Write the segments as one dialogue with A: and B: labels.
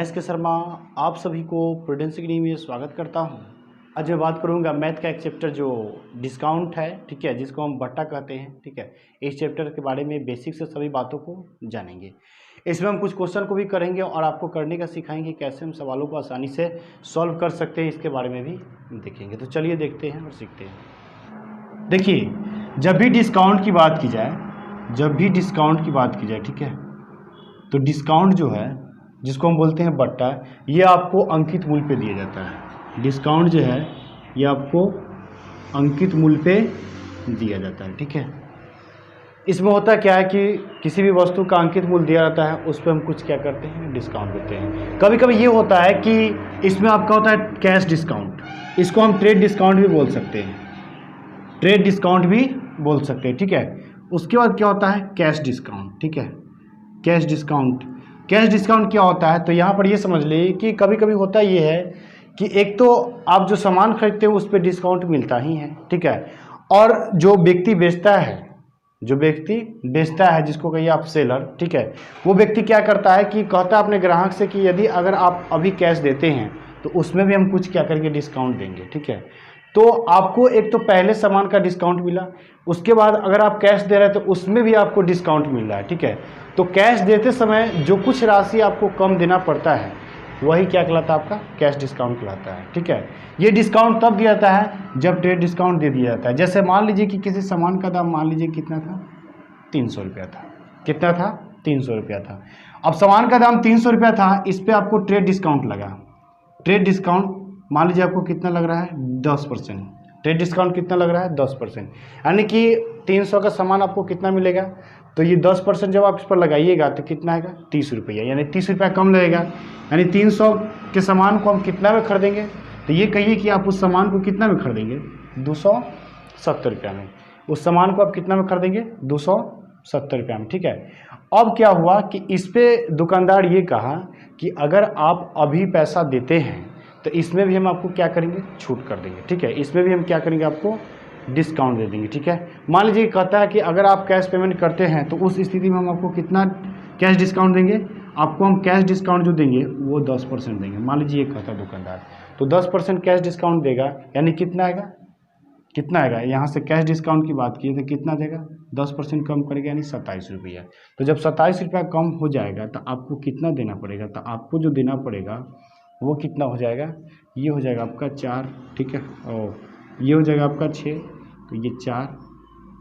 A: मैं एस के शर्मा आप सभी को प्रूडेंस एकेडमी में स्वागत करता हूं। आज मैं बात करूंगा मैथ का एक चैप्टर जो डिस्काउंट है, ठीक है, जिसको हम बट्टा कहते हैं, ठीक है। इस चैप्टर के बारे में बेसिक से सभी बातों को जानेंगे। इसमें हम कुछ क्वेश्चन को भी करेंगे और आपको करने का सिखाएंगे कैसे हम सवालों को आसानी से सॉल्व कर सकते हैं, इसके बारे में भी देखेंगे। तो चलिए देखते हैं और सीखते हैं। देखिए, जब भी डिस्काउंट की बात की जाए, ठीक है, तो डिस्काउंट जो है जिसको हम बोलते हैं बट्टा, ये आपको अंकित मूल्य पे दिया जाता है। डिस्काउंट जो है ये आपको अंकित मूल्य पे दिया जाता है, ठीक है। इसमें होता क्या है कि किसी भी वस्तु का अंकित मूल्य दिया जाता है, उस पर हम कुछ क्या करते हैं, डिस्काउंट देते हैं। कभी कभी ये होता है कि इसमें आपका होता है कैश डिस्काउंट, इसको हम ट्रेड डिस्काउंट भी बोल सकते हैं, ठीक है। उसके बाद क्या होता है, कैश डिस्काउंट, ठीक है। कैश डिस्काउंट क्या होता है, तो यहाँ पर ये समझ लीजिए कि कभी कभी होता ये है कि एक तो आप जो सामान खरीदते हो उस पर डिस्काउंट मिलता ही है, ठीक है। और जो व्यक्ति बेचता है जिसको कहिए आप सेलर, ठीक है, वो व्यक्ति क्या करता है कि कहता है अपने ग्राहक से कि यदि अगर आप अभी कैश देते हैं तो उसमें भी हम कुछ क्या करेंगे, डिस्काउंट देंगे, ठीक है। तो आपको एक तो पहले सामान का डिस्काउंट मिला, उसके बाद अगर आप कैश दे रहे हैं तो उसमें भी आपको डिस्काउंट मिल रहा है, ठीक है। तो कैश देते समय जो कुछ राशि आपको कम देना पड़ता है वही क्या कहलाता है, आपका कैश डिस्काउंट कहलाता है, ठीक है। ये डिस्काउंट तब दिया जाता है जब ट्रेड डिस्काउंट दे दिया जाता है। जैसे मान लीजिए कि किसी सामान का दाम मान लीजिए कितना था, 300 रुपया था। कितना था, 300 रुपया था। अब सामान का दाम 300 रुपया था, इस पर आपको ट्रेड डिस्काउंट लगा। ट्रेड डिस्काउंट मान लीजिए आपको कितना लग रहा है, 10%। ट्रेड डिस्काउंट कितना लग रहा है, 10%। यानी कि 300 का सामान आपको कितना मिलेगा, तो ये 10% जब आप इस पर लगाइएगा तो कितना आएगा, 30 रुपया, यानी 30 रुपया कम लगेगा। यानी 300 के सामान को हम कितना में खरीदेंगे, तो ये कहिए कि आप उस सामान को कितना में खरीदेंगे, 270 रुपया में। उस सामान को आप कितना में खरीदेंगे, 270 रुपया में, ठीक है। अब क्या हुआ कि इस पर दुकानदार ये कहा कि अगर आप अभी पैसा देते हैं तो इसमें भी हम आपको क्या करेंगे, छूट कर देंगे, ठीक है। इसमें भी हम क्या करेंगे, आपको डिस्काउंट दे देंगे, ठीक है। मान लीजिए कहता है कि अगर आप कैश पेमेंट करते हैं तो उस स्थिति में हम आपको कितना कैश डिस्काउंट देंगे, आपको हम कैश डिस्काउंट जो देंगे वो 10% देंगे। मान लीजिए ये कहता है दुकानदार, तो 10% कैश डिस्काउंट देगा, यानी कितना आएगा, यहाँ से कैश डिस्काउंट की बात की तो कितना देगा, 10% कम करेगा, यानी 27 रुपया। तो जब 27 रुपया कम हो जाएगा तो आपको कितना देना पड़ेगा, तो आपको जो देना पड़ेगा वो कितना हो जाएगा, ये हो जाएगा आपका 4, ठीक है, और ये हो जाएगा आपका 6, तो ये 4,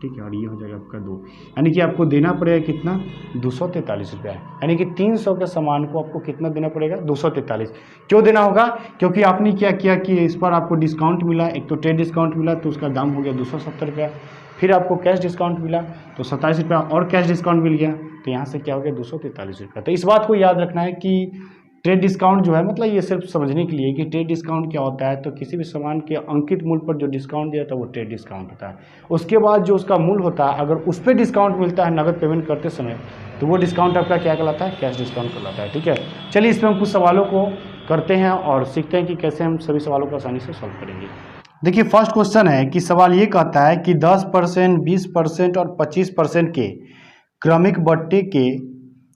A: ठीक है, और ये हो जाएगा आपका 2। यानी कि आपको देना पड़ेगा कितना, 243 रुपया। यानी कि 300 के सामान को आपको कितना देना पड़ेगा, 243। क्यों देना होगा, क्योंकि आपने क्या किया कि इस पर आपको डिस्काउंट मिला, एक तो ट्रेड डिस्काउंट मिला तो उसका दाम हो गया 270 रुपया, फिर आपको कैश डिस्काउंट मिला तो 27 रुपया और कैश डिस्काउंट मिल गया, तो यहाँ से क्या हो गया, 243 रुपया। तो इस बात को याद रखना है कि ट्रेड डिस्काउंट जो है, मतलब ये सिर्फ समझने के लिए कि ट्रेड डिस्काउंट क्या होता है, तो किसी भी सामान के अंकित मूल्य पर जो डिस्काउंट दिया था वो ट्रेड डिस्काउंट होता है। उसके बाद जो उसका मूल्य होता है, अगर उस पर डिस्काउंट मिलता है नगद पेमेंट करते समय, तो वो डिस्काउंट आपका क्या कहलाता है, कैश डिस्काउंट कहलाता है, ठीक है। चलिए इसमें हम कुछ सवालों को करते हैं और सीखते हैं कि कैसे हम सभी सवालों को आसानी से सॉल्व करेंगे। देखिए, फर्स्ट क्वेश्चन है कि सवाल ये कहता है कि 10%, 20% और 25% के क्रमिक बट्टे के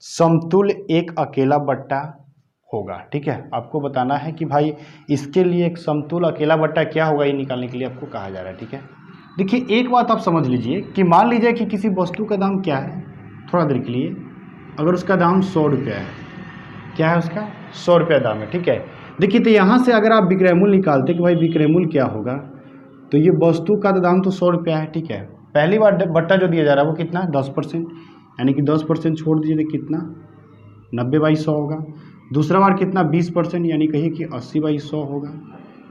A: समतुल्य एक अकेला बट्टा होगा, ठीक है। आपको बताना है कि भाई इसके लिए एक समतुल्य अकेला बट्टा क्या होगा, ये निकालने के लिए आपको कहा जा रहा है, ठीक है। देखिए, एक बात आप समझ लीजिए कि मान लीजिए कि किसी वस्तु का दाम क्या है, थोड़ा देर के लिए, अगर उसका दाम 100 रुपया है, क्या है उसका, 100 रुपया दाम है, ठीक है। देखिए, तो यहाँ से अगर आप विक्रय मूल्य निकालते कि भाई विक्रय मूल्य क्या होगा, तो ये वस्तु का दाम तो 100 रुपया है, ठीक है। पहली बार बट्टा जो दिया जा रहा है वो कितना है, 10%, यानी कि 10% छोड़ दीजिए तो कितना, 90/100 होगा। दूसरा बार कितना, 20%, यानी कहिए कि 80/100 होगा।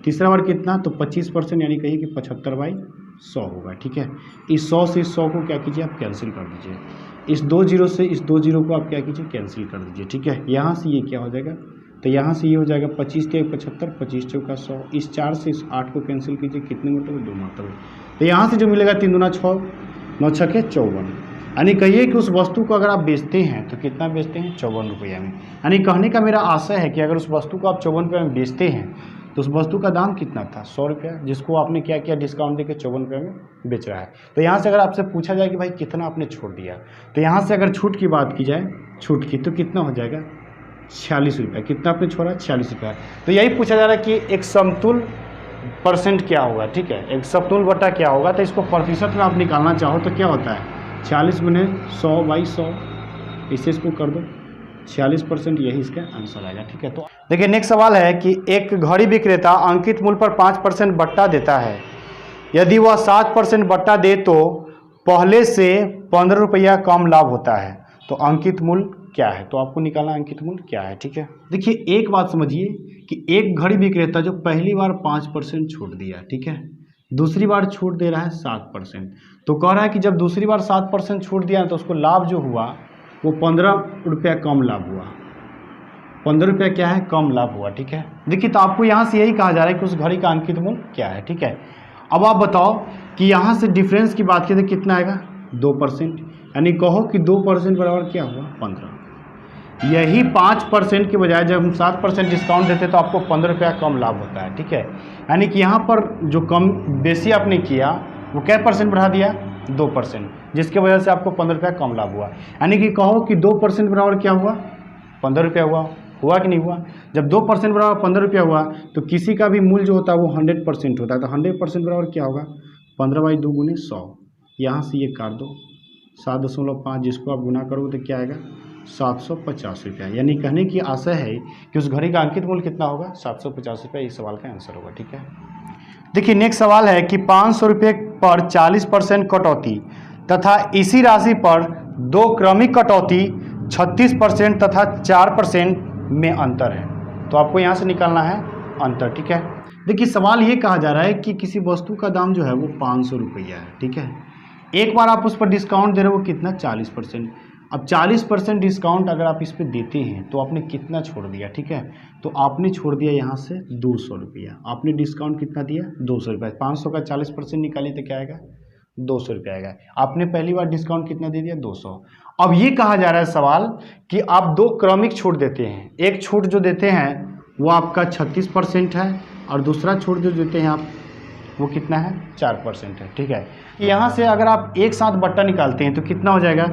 A: तीसरा बार कितना, तो 25%, यानी कहिए कि 75/100 होगा, ठीक है। इस 100 से इस 100 को क्या कीजिए, आप कैंसिल कर दीजिए। इस 2 जीरो से इस 2 जीरो को आप क्या कीजिए, कैंसिल कर दीजिए, ठीक है। यहाँ से ये क्या हो जाएगा, तो यहाँ से ये हो जाएगा 25 के 75, 25 चौका 100। इस 4 से इस 8 को कैंसिल कीजिए, कितने मरतबे, 2 मरतबे। तो यहाँ से जो मिलेगा 3 दूना 6, 9 छके 54। यानी कहिए कि उस वस्तु को अगर आप बेचते हैं तो कितना बेचते हैं, 54 रुपया में। यानी कहने का मेरा आशय है कि अगर उस वस्तु को आप 54 रुपये में बेचते हैं तो उस वस्तु का दाम कितना था, 100 रुपया, जिसको आपने क्या किया, डिस्काउंट देकर 54 रुपये में बेच रहा है। तो यहाँ से अगर आपसे पूछा जाए कि भाई कितना आपने छोड़ दिया, तो यहाँ से अगर छूट की बात की जाए, छूट की, तो कितना हो जाएगा, 46 रुपये। कितना आपने छोड़ा? 46 रुपये। तो यही पूछा जा रहा है कि एक समतुल परसेंट क्या होगा, ठीक है, एक समतुल बटा क्या होगा। तो इसको प्रतिशत में आप निकालना चाहो तो क्या होता है, 46 गुने 100/100, इससे इसको कर दो 46%, यही इसका आंसर आएगा, ठीक है। तो देखिए नेक्स्ट सवाल है कि एक घड़ी विक्रेता अंकित मूल्य पर 5% बट्टा देता है। यदि वह 7% बट्टा दे तो पहले से 15 रुपया कम लाभ होता है। तो अंकित मूल्य क्या है? तो आपको निकालना अंकित मूल्य क्या है, ठीक है। देखिए एक बात समझिए कि एक घड़ी विक्रेता जो पहली बार 5% छूट दिया, ठीक है, दूसरी बार छूट दे रहा है 7%। तो कह रहा है कि जब दूसरी बार 7% छूट दिया तो उसको लाभ जो हुआ वो 15 रुपया कम लाभ हुआ। 15 रुपया क्या है? कम लाभ हुआ, ठीक है। देखिए तो आपको यहाँ से यही कहा जा रहा है कि उस घड़ी का अंकित मूल्य क्या है, ठीक है। अब आप बताओ कि यहाँ से डिफरेंस की बात करें तो कितना आएगा? 2%। यानी कहो कि 2% बराबर क्या हुआ? 15। यही 5% के बजाय जब हम 7% डिस्काउंट देते तो आपको 15 रुपया कम लाभ होता है, ठीक है। यानी कि यहाँ पर जो कम बेसी आपने किया वो क्या % बढ़ा दिया? 2%, जिसके वजह से आपको 15 रुपया कम लाभ हुआ। यानी कि कहो कि 2% बराबर क्या हुआ? 15 रुपया हुआ कि नहीं हुआ? जब 2% बराबर 15 रुपया हुआ तो किसी का भी मूल्य जो होता है वो 100% होता है। तो 100% बराबर क्या होगा? 15/2 गुने 100। यहाँ से ये काट दो 7.5, जिसको आप गुना करोगे तो क्या आएगा? 750 रुपया। यानी कहने की आशा है कि उस घड़ी का अंकित मूल्य कितना होगा? 750 रुपया। इस सवाल का आंसर होगा, ठीक है। देखिए नेक्स्ट सवाल है कि 500 रुपये पर 40% कटौती तथा इसी राशि पर 2 क्रमिक कटौती 36% तथा 4% में अंतर है। तो आपको यहाँ से निकालना है अंतर, ठीक है। देखिए सवाल ये कहा जा रहा है कि किसी वस्तु का दाम जो है वो 500 रुपया है, ठीक है। एक बार आप उस पर डिस्काउंट दे रहे हो, वो कितना? 40%। अब 40% डिस्काउंट अगर आप इस पर देते हैं तो आपने कितना छोड़ दिया, ठीक है। तो आपने छोड़ दिया यहाँ से 200 रुपया। आपने डिस्काउंट कितना दिया? 200 रुपया। 500 का 40% निकालिए तो क्या आएगा? 200 रुपया आएगा। आपने पहली बार डिस्काउंट कितना दे दिया? 200। अब ये कहा जा रहा है सवाल कि आप 2 क्रमिक छूट देते हैं। एक छूट जो देते हैं वो आपका 36% है और दूसरा छूट जो देते हैं आप वो कितना है? 4% है, ठीक है। यहाँ से अगर आप एक साथ बट्टा निकालते हैं तो कितना हो जाएगा?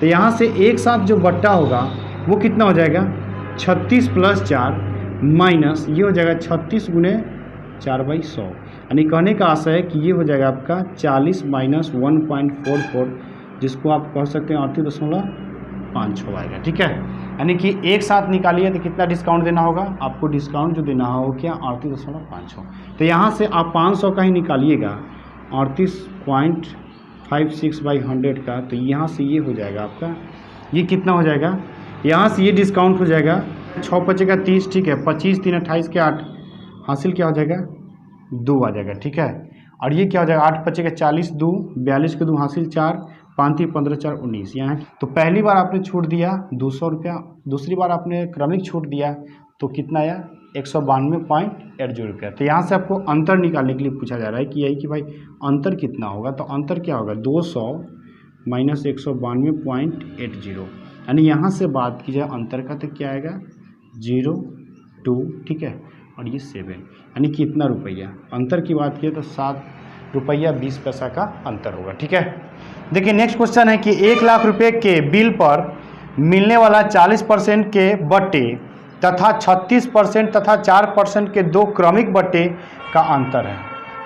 A: तो यहाँ से एक साथ जो बट्टा होगा वो कितना हो जाएगा? 36 + 4 माइनस ये हो जाएगा 36 गुने 4/100। यानी कहने का आशा है कि ये हो जाएगा आपका 40 - 1.44, जिसको आप कह सकते हैं 38.56 आएगा, ठीक है। यानी कि एक साथ निकालिए तो कितना डिस्काउंट देना होगा? आपको डिस्काउंट जो देना होगा क्या? 38.56। तो यहाँ से आप 500 का ही निकालिएगा 38.56/100 का। तो यहाँ से ये हो जाएगा आपका, ये कितना हो जाएगा? यहाँ से ये डिस्काउंट हो जाएगा 6 × 5 = 30, ठीक है। 25 × 3 = 28 के 8 हासिल क्या हो जाएगा? 2 आ जाएगा, ठीक है। और ये क्या हो जाएगा? 8 × 5 = 40, 2 42 के 2 हासिल 4, 5 × 15 = 4 19। यहाँ तो पहली बार आपने छूट दिया 200 रुपया, दूसरी बार आपने क्रमिक छूट दिया तो कितना आया? 192.80 रुपया। तो यहाँ से आपको अंतर निकालने के लिए पूछा जा रहा है कि यही कि भाई अंतर कितना होगा। तो अंतर क्या होगा? 200 - 192.80। यानी यहाँ से बात की जाए अंतर का तो क्या आएगा? 0.2, ठीक है। और ये 7, यानी कितना रुपया? अंतर की बात की तो 7 रुपया 20 पैसा का अंतर होगा, ठीक है। देखिए नेक्स्ट क्वेश्चन है कि 1 लाख रुपए के बिल पर मिलने वाला 40% के बट्टे तथा 36% तथा 4% के 2 क्रमिक बट्टे का अंतर है।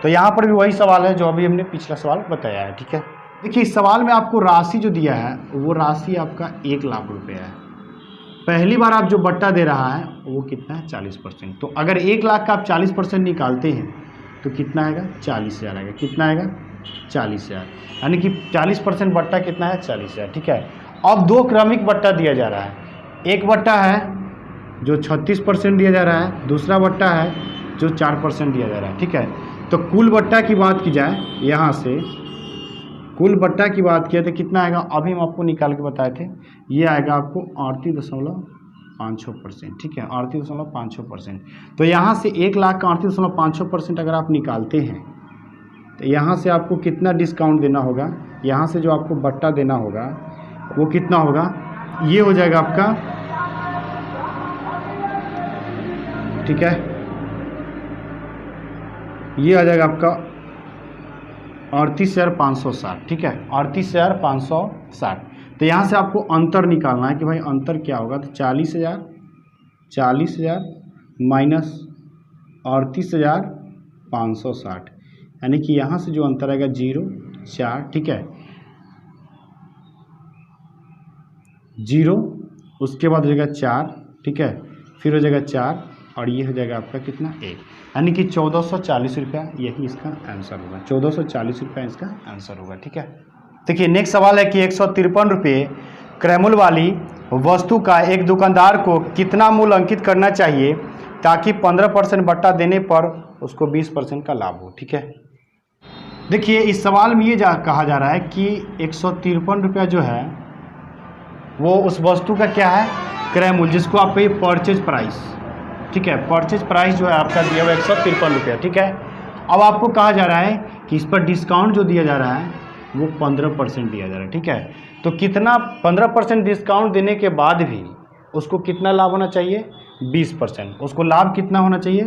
A: तो यहाँ पर भी वही सवाल है जो अभी हमने पिछला सवाल बताया है, ठीक है। देखिए इस सवाल में आपको राशि जो दिया है वो राशि आपका 1 लाख रुपया है। पहली बार आप जो बट्टा दे रहा है वो कितना है? 40%। तो अगर 1 लाख का आप 40% निकालते हैं तो कितना आएगा? 40,000 आएगा। कितना आएगा? 40,000। यानी कि 40% बट्टा कितना है? 40,000, ठीक है। अब 2 क्रमिक बट्टा दिया जा रहा है। एक बट्टा है जो 36% दिया जा रहा है, दूसरा बट्टा है जो 4% दिया जा रहा है, ठीक है। तो कुल बट्टा की बात की जाए, यहाँ से कुल बट्टा की बात किया तो कितना आएगा? अभी हम आपको निकाल के बताए थे, ये आएगा आपको 38.56%, ठीक है। 38.56%। तो यहाँ से 1 लाख का 38.56% अगर आप निकालते हैं तो यहाँ से आपको कितना डिस्काउंट देना होगा? यहाँ से जो आपको बट्टा देना होगा वो कितना होगा? ये हो जाएगा आपका, ठीक है, ये आ जाएगा आपका 38,560, ठीक है। 38,560। तो यहाँ से आपको अंतर निकालना है कि भाई अंतर क्या होगा? तो 40,000 40,000 माइनस 38,560, यानी कि यहाँ से जो अंतर आएगा 0 4, ठीक है, 0 उसके बाद हो जाएगा 4, ठीक है, फिर हो जाएगा 4 और ये हो जाएगा आपका कितना 1, यानी कि 1440 रुपया यही इसका आंसर होगा। 1440 रुपया इसका आंसर होगा, ठीक है। देखिए नेक्स्ट सवाल है कि 153 रुपये क्रयमूल्य वाली वस्तु का एक दुकानदार को कितना मूल्य अंकित करना चाहिए ताकि 15% बट्टा देने पर उसको 20% का लाभ हो, ठीक है। देखिए इस सवाल में ये कहा जा रहा है कि 153 रुपया जो है वो उस वस्तु का क्या है, क्रय मूल्य, जिसको आप पे परचेज प्राइस, ठीक है, परचेज प्राइस जो है आपका दिया हुआ 153 रुपया, ठीक है। अब आपको कहा जा रहा है कि इस पर डिस्काउंट जो दिया जा रहा है वो 15% दिया जा रहा है, ठीक है। तो कितना 15% डिस्काउंट देने के बाद भी उसको कितना लाभ होना चाहिए, 20%। उसको लाभ कितना होना चाहिए,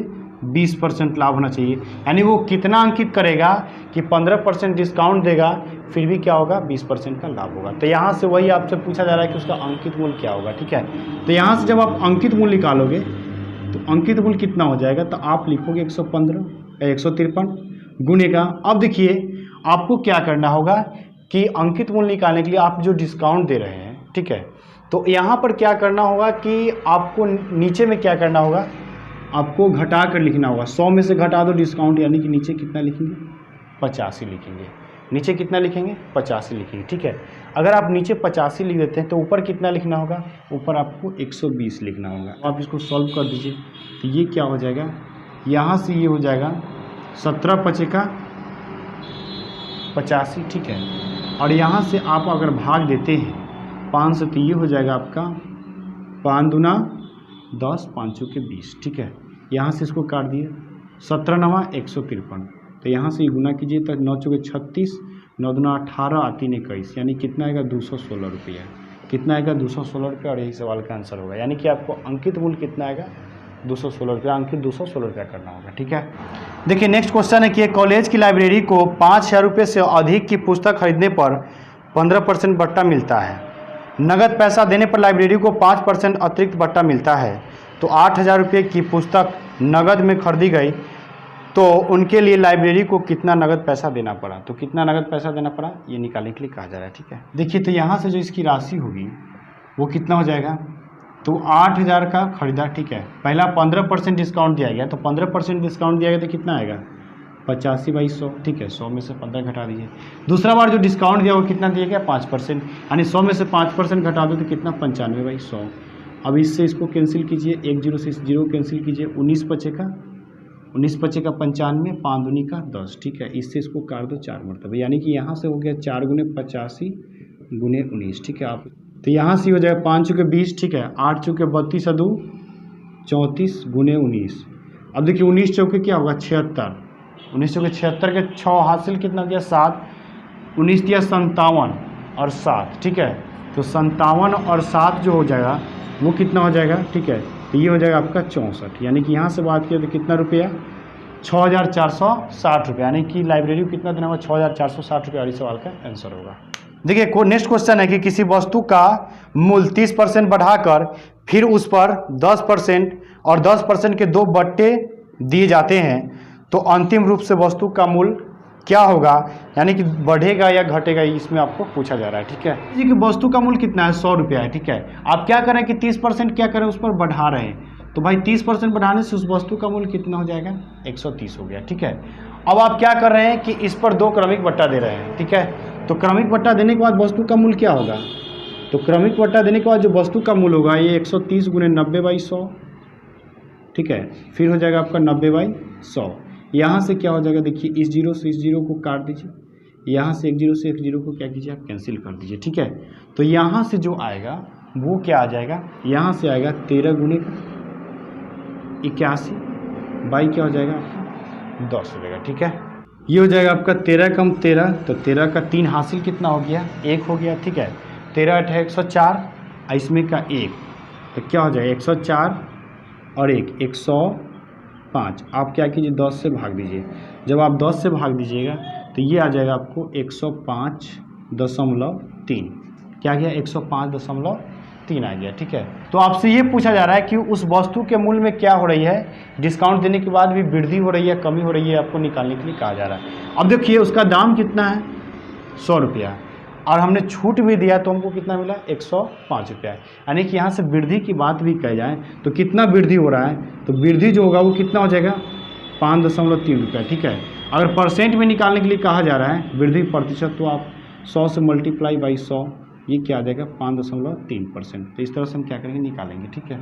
A: 20% लाभ होना चाहिए, यानी वो कितना अंकित करेगा कि 15% डिस्काउंट देगा फिर भी क्या होगा, 20% का लाभ होगा। तो यहाँ से वही आपसे पूछा जा रहा है कि उसका अंकित मूल्य क्या होगा, ठीक है। तो यहाँ से जब आप अंकित मूल्य निकालोगे तो अंकित मूल्य कितना हो जाएगा, तो आप लिखोगे 153 गुणे का। अब देखिए आपको क्या करना होगा कि अंकित मूल्य निकालने के लिए आप जो डिस्काउंट दे रहे हैं, ठीक है, तो यहाँ पर क्या करना होगा कि आपको नीचे में क्या करना होगा, आपको घटा कर लिखना होगा। 100 में से घटा दो डिस्काउंट, यानी कि नीचे कितना लिखेंगे, 85 लिखेंगे। नीचे कितना लिखेंगे, 85 लिखेंगे, ठीक है। अगर आप नीचे 85 लिख देते हैं तो ऊपर कितना लिखना होगा, ऊपर आपको 120 लिखना होगा। आप इसको सॉल्व कर दीजिए तो ये क्या हो जाएगा, यहाँ से ये हो जाएगा 17 पचे का 85, ठीक है। और यहाँ से आप अगर भाग देते हैं 5 से तो ये हो जाएगा आपका 5 दूना 10, 5 चौके 20, ठीक है। यहाँ से इसको काट दिए, 17 नवा 153, तो यहाँ से गुना कीजिए तो 9 चौके 36, 9 दूना 18, 3 21, यानी कितना आएगा 216 रुपया। कितना आएगा 216 रुपया, और यही सवाल का आंसर होगा। यानी कि आपको अंकित मूल्य कितना आएगा, 216 रुपया, अंकित 216 रुपया करना होगा, ठीक है। देखिए नेक्स्ट क्वेश्चन है कि एक कॉलेज की लाइब्रेरी को 5,000 रुपये से अधिक की पुस्तक खरीदने पर 15% बट्टा मिलता है। नगद पैसा देने पर लाइब्रेरी को 5% अतिरिक्त बट्टा मिलता है। तो 8,000 रुपये की पुस्तक नगद में खरीदी गई तो उनके लिए लाइब्रेरी को कितना नगद पैसा देना पड़ा। तो कितना नगद पैसा देना पड़ा ये निकालने के लिए कहा जा रहा है, ठीक है। देखिए तो यहाँ से जो इसकी राशि होगी वो कितना हो जाएगा, तो 8,000 का खरीदा, ठीक है। पहला 15% डिस्काउंट दिया गया, तो 15% डिस्काउंट दिया गया तो कितना आएगा 85/100, ठीक है। 100 में से 15 घटा दीजिए। दूसरा बार जो डिस्काउंट दिया वो कितना दिया गया 5%, यानी 100 में से 5% घटा दो तो कितना 95/100। अब इससे इसको कैंसिल कीजिए, 1 0 से 0 कैंसिल कीजिए, 19 पचे का 95, 5 दूनी का 10, ठीक है। इससे इसको काट दो 4 मरतबा, यानी कि यहाँ से हो गया 4 गुने 85 गुने 19, ठीक है। आप तो यहाँ से हो जाएगा 5 चौके 20, ठीक है। 8 चौके 32 2 34 गुने 19। अब देखिए 19 चौके क्या होगा 76, 19 चौके 76 के 6 हासिल कितना दिया 7, 19 दिया 57 और 7, ठीक है। तो 57 और 7 जो हो जाएगा वो कितना हो जाएगा, ठीक है। तो ये हो जाएगा आपका 64, यानी कि यहाँ से बात किया तो कितना रुपया 6,460 रुपया, यानी कि लाइब्रेरी को कितना देना होगा 6,460 रुपया, और इस सवाल का आंसर होगा। देखिए नेक्स्ट क्वेश्चन है कि किसी वस्तु का मूल्य 30% बढ़ाकर फिर उस पर 10% और 10% के 2 बट्टे दिए जाते हैं तो अंतिम रूप से वस्तु का मूल्य क्या होगा, यानी कि बढ़ेगा या घटेगा, इसमें आपको पूछा जा रहा है, ठीक है जी। कि वस्तु का मूल्य कितना है 100 रुपया है, ठीक है। आप क्या करें कि 30% क्या करें उस पर बढ़ा रहे हैं, तो भाई 30% बढ़ाने से उस वस्तु का मूल्य कितना हो जाएगा 130 हो गया, ठीक है। अब आप क्या कर रहे हैं कि इस पर 2 क्रमिक बट्टा दे रहे हैं, ठीक है। तो क्रमिक बट्टा देने के बाद वस्तु का मूल्य क्या होगा, तो क्रमिक बट्टा देने के बाद जो वस्तु का मूल्य होगा ये 130 गुने 90/100, ठीक है। फिर हो जाएगा आपका 90/100। यहाँ से क्या हो जाएगा, देखिए इस 0 से इस 0 को काट दीजिए, यहाँ से 1 0 से 1 0 को क्या कीजिए आप कैंसिल कर दीजिए, ठीक है। तो यहाँ से जो आएगा वो क्या आ जाएगा, यहाँ से आएगा 13 गुने 81 बाई क्या हो जाएगा 10 हो जाएगा, ठीक है। ये हो जाएगा आपका 13 कम 13, तो 13 का 3 हासिल कितना हो गया 1 हो गया, ठीक है। 13 8 104, इसमें का 1 तो क्या हो जाएगा 104 और 1 105। आप क्या कीजिए 10 से भाग दीजिए, जब आप 10 से भाग दीजिएगा तो ये आ जाएगा आपको 105.3, क्या गया 105.3, 3 आ गया, ठीक है। तो आपसे ये पूछा जा रहा है कि उस वस्तु के मूल्य में क्या हो रही है, डिस्काउंट देने के बाद भी वृद्धि हो रही है, कमी हो रही है, आपको निकालने के लिए कहा जा रहा है। अब देखिए उसका दाम कितना है, 100 रुपया, और हमने छूट भी दिया तो हमको कितना मिला, 105 रुपया। यानी कि यहाँ से वृद्धि की बात भी कही जाए तो कितना वृद्धि हो रहा है, तो वृद्धि जो होगा वो कितना हो जाएगा, 5.3 रुपया, ठीक है। अगर परसेंट में निकालने के लिए कहा जा रहा है वृद्धि प्रतिशत, तो आप 100 से मल्टीप्लाई बाई 100, ये क्या आ जाएगा, 5.3%। तो इस तरह से हम क्या करेंगे, निकालेंगे, ठीक है।